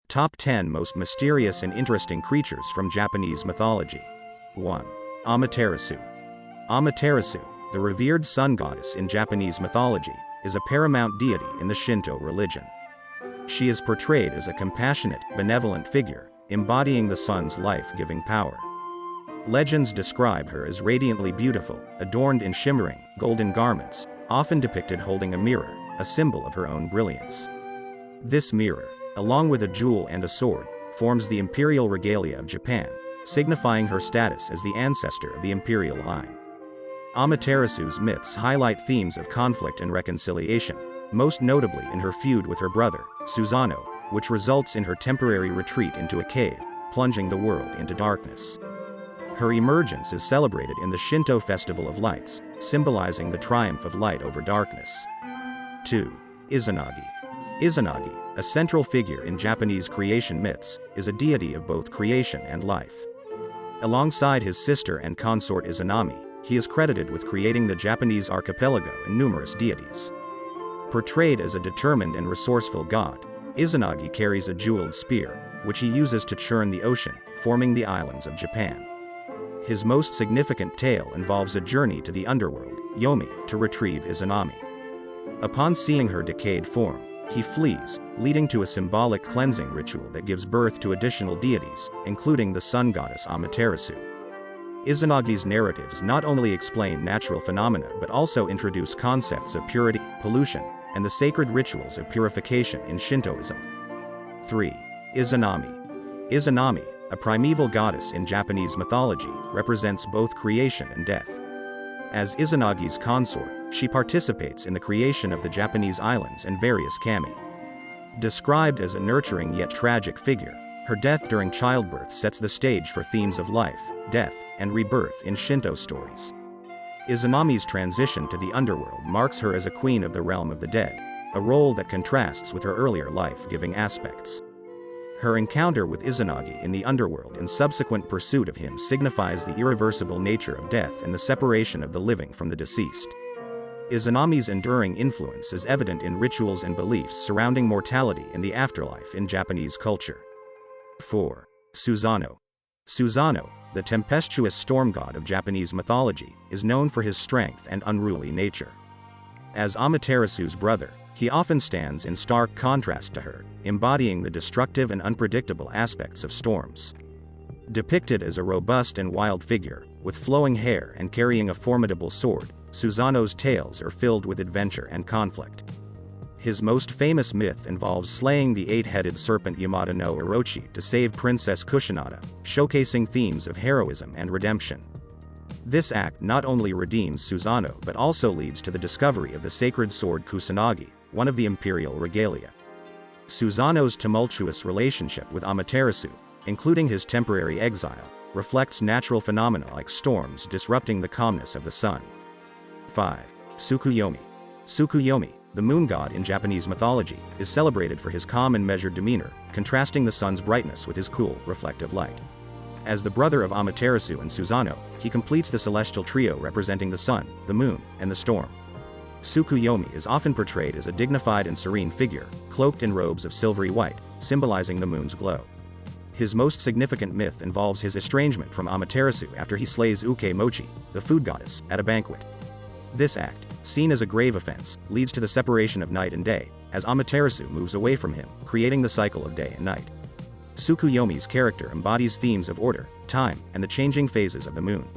Top 10 Most Mysterious and Interesting Creatures from Japanese Mythology. 1. Amaterasu. Amaterasu, the revered sun goddess in Japanese mythology, is a paramount deity in the Shinto religion. She is portrayed as a compassionate, benevolent figure, embodying the sun's life-giving power. Legends describe her as radiantly beautiful, adorned in shimmering, golden garments, often depicted holding a mirror, a symbol of her own brilliance. This mirror, along with a jewel and a sword, forms the imperial regalia of Japan, signifying her status as the ancestor of the imperial line. Amaterasu's myths highlight themes of conflict and reconciliation, most notably in her feud with her brother, Susanoo, which results in her temporary retreat into a cave, plunging the world into darkness. Her emergence is celebrated in the Shinto Festival of Lights, symbolizing the triumph of light over darkness. 2. Izanagi. Izanagi, a central figure in Japanese creation myths, is a deity of both creation and life. Alongside his sister and consort Izanami, he is credited with creating the Japanese archipelago and numerous deities. Portrayed as a determined and resourceful god, Izanagi carries a jeweled spear, which he uses to churn the ocean, forming the islands of Japan. His most significant tale involves a journey to the underworld, Yomi, to retrieve Izanami. Upon seeing her decayed form, he flees, leading to a symbolic cleansing ritual that gives birth to additional deities, including the sun goddess Amaterasu. Izanagi's narratives not only explain natural phenomena but also introduce concepts of purity, pollution, and the sacred rituals of purification in Shintoism. 3. Izanami. Izanami, a primeval goddess in Japanese mythology, represents both creation and death. As Izanagi's consort, she participates in the creation of the Japanese islands and various kami. Described as a nurturing yet tragic figure, her death during childbirth sets the stage for themes of life, death, and rebirth in Shinto stories. Izanami's transition to the underworld marks her as a queen of the realm of the dead, a role that contrasts with her earlier life-giving aspects. Her encounter with Izanagi in the underworld and subsequent pursuit of him signifies the irreversible nature of death and the separation of the living from the deceased. Izanami's enduring influence is evident in rituals and beliefs surrounding mortality and the afterlife in Japanese culture. 4. Susanoo. Susanoo, the tempestuous storm god of Japanese mythology, is known for his strength and unruly nature. As Amaterasu's brother, he often stands in stark contrast to her, embodying the destructive and unpredictable aspects of storms. Depicted as a robust and wild figure, with flowing hair and carrying a formidable sword, Susanoo's tales are filled with adventure and conflict. His most famous myth involves slaying the eight-headed serpent Yamada no Orochi to save Princess Kushinada, showcasing themes of heroism and redemption. This act not only redeems Susanoo but also leads to the discovery of the sacred sword Kusanagi, one of the imperial regalia. Susanoo's tumultuous relationship with Amaterasu, including his temporary exile, reflects natural phenomena like storms disrupting the calmness of the sun. 5. Tsukuyomi. Tsukuyomi, the moon god in Japanese mythology, is celebrated for his calm and measured demeanor, contrasting the sun's brightness with his cool, reflective light. As the brother of Amaterasu and Susanoo, he completes the celestial trio representing the sun, the moon, and the storm. Tsukuyomi is often portrayed as a dignified and serene figure, cloaked in robes of silvery white, symbolizing the moon's glow. His most significant myth involves his estrangement from Amaterasu after he slays Uke Mochi, the food goddess, at a banquet. This act, seen as a grave offense, leads to the separation of night and day, as Amaterasu moves away from him, creating the cycle of day and night. Tsukuyomi's character embodies themes of order, time, and the changing phases of the moon.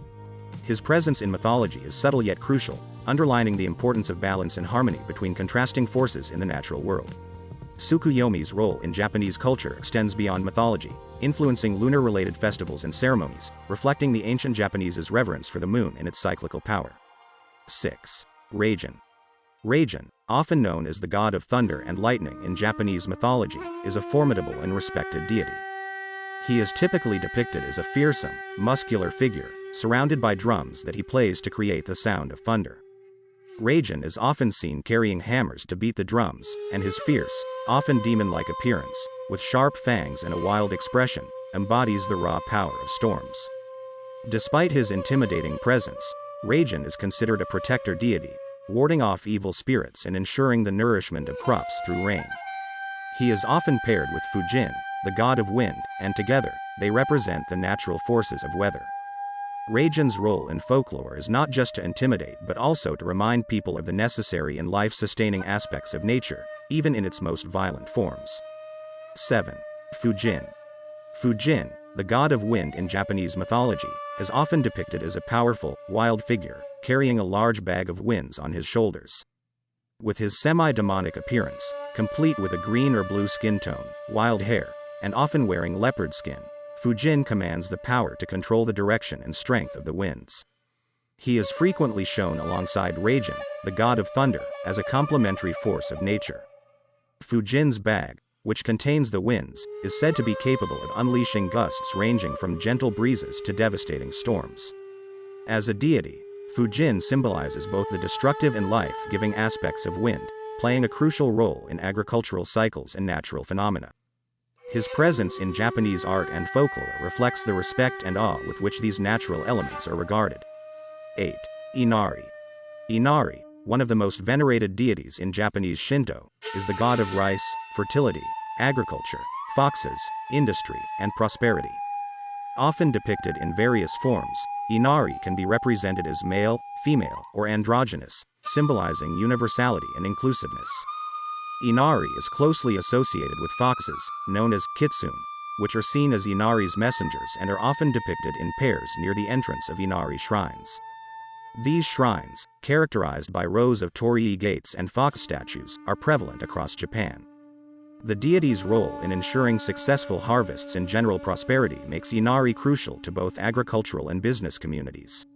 His presence in mythology is subtle yet crucial, underlining the importance of balance and harmony between contrasting forces in the natural world. Tsukuyomi's role in Japanese culture extends beyond mythology, influencing lunar-related festivals and ceremonies, reflecting the ancient Japanese's reverence for the moon and its cyclical power. 6. Raijin. Raijin, often known as the god of thunder and lightning in Japanese mythology, is a formidable and respected deity. He is typically depicted as a fearsome, muscular figure, surrounded by drums that he plays to create the sound of thunder. Raijin is often seen carrying hammers to beat the drums, and his fierce, often demon-like appearance, with sharp fangs and a wild expression, embodies the raw power of storms. Despite his intimidating presence, Raijin is considered a protector deity, warding off evil spirits and ensuring the nourishment of crops through rain. He is often paired with fujin, the god of wind, and together, they represent the natural forces of weather. Raijin's role in folklore is not just to intimidate but also to remind people of the necessary and life-sustaining aspects of nature, even in its most violent forms. 7. Fujin. Fujin, the god of wind in Japanese mythology, is often depicted as a powerful, wild figure, carrying a large bag of winds on his shoulders. With his semi-demonic appearance, complete with a green or blue skin tone, wild hair, and often wearing leopard skin, Fujin commands the power to control the direction and strength of the winds. He is frequently shown alongside Raijin, the god of thunder, as a complementary force of nature. Fujin's bag, which contains the winds, is said to be capable of unleashing gusts ranging from gentle breezes to devastating storms. As a deity, Fujin symbolizes both the destructive and life-giving aspects of wind, playing a crucial role in agricultural cycles and natural phenomena. His presence in Japanese art and folklore reflects the respect and awe with which these natural elements are regarded. 8. Inari. Inari, one of the most venerated deities in Japanese Shinto, is the god of rice, fertility, agriculture, foxes, industry, and prosperity. Often depicted in various forms, Inari can be represented as male, female, or androgynous, symbolizing universality and inclusiveness. Inari is closely associated with foxes, known as kitsune, which are seen as Inari's messengers and are often depicted in pairs near the entrance of Inari shrines. These shrines, characterized by rows of torii gates and fox statues, are prevalent across Japan. The deity's role in ensuring successful harvests and general prosperity makes Inari crucial to both agricultural and business communities.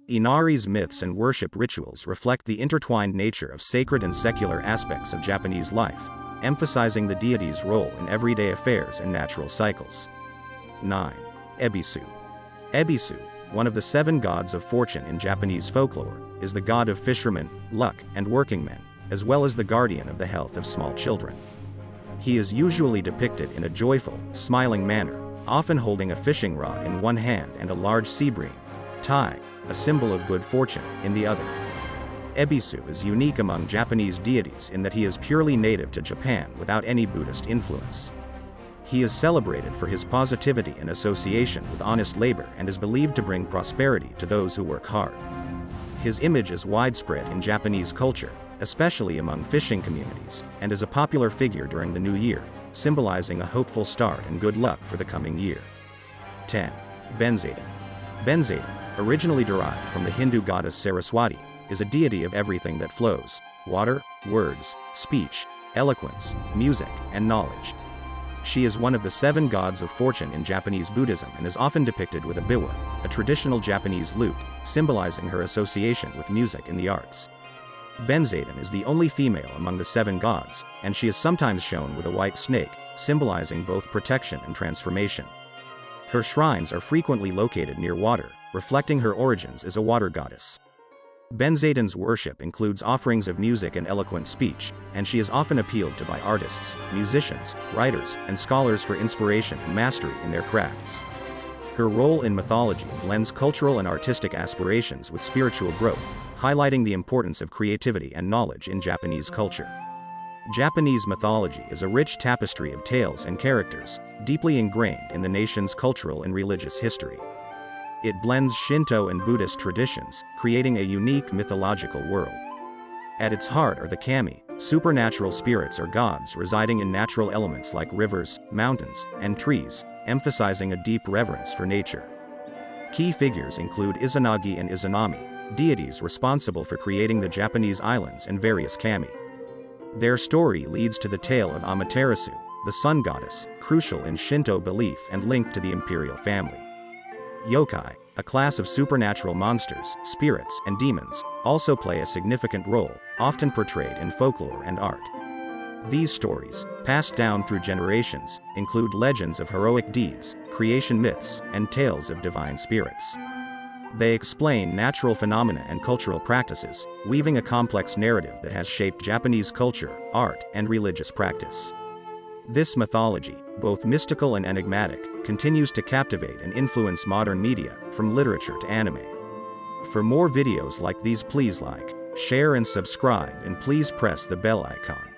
Inari's myths and worship rituals reflect the intertwined nature of sacred and secular aspects of Japanese life, emphasizing the deity's role in everyday affairs and natural cycles. 9. Ebisu. Ebisu, one of the 7 gods of fortune in Japanese folklore, is the god of fishermen, luck, and working men, as well as the guardian of the health of small children. He is usually depicted in a joyful, smiling manner, often holding a fishing rod in one hand and a large sea bream, tai, a symbol of good fortune, in the other. Ebisu is unique among Japanese deities in that he is purely native to Japan without any Buddhist influence. He is celebrated for his positivity and association with honest labor and is believed to bring prosperity to those who work hard. His image is widespread in Japanese culture, especially among fishing communities, and is a popular figure during the new year, symbolizing a hopeful start and good luck for the coming year. 10. Benzaiten. Benzaiten, originally derived from the Hindu goddess Saraswati, is a deity of everything that flows: water, words, speech, eloquence, music, and knowledge. She is one of the 7 gods of fortune in Japanese Buddhism and is often depicted with a biwa, a traditional Japanese lute, symbolizing her association with music and the arts. Benzaiten is the only female among the 7 gods, and she is sometimes shown with a white snake, symbolizing both protection and transformation. Her shrines are frequently located near water, reflecting her origins as a water goddess. Benzaiten's worship includes offerings of music and eloquent speech, and she is often appealed to by artists, musicians, writers, and scholars for inspiration and mastery in their crafts. Her role in mythology blends cultural and artistic aspirations with spiritual growth, highlighting the importance of creativity and knowledge in Japanese culture. Japanese mythology is a rich tapestry of tales and characters, deeply ingrained in the nation's cultural and religious history. It blends Shinto and Buddhist traditions, creating a unique mythological world. At its heart are the kami, supernatural spirits or gods residing in natural elements like rivers, mountains, and trees, emphasizing a deep reverence for nature. Key figures include Izanagi and Izanami, deities responsible for creating the Japanese islands and various kami. Their story leads to the tale of Amaterasu, the sun goddess, crucial in Shinto belief and linked to the imperial family. Yokai, a class of supernatural monsters, spirits, and demons, also play a significant role, often portrayed in folklore and art. These stories, passed down through generations, include legends of heroic deeds, creation myths, and tales of divine spirits. They explain natural phenomena and cultural practices, weaving a complex narrative that has shaped Japanese culture, art, and religious practice. This mythology, both mystical and enigmatic, continues to captivate and influence modern media, from literature to anime. For more videos like these, please like, share and subscribe, and please press the bell icon.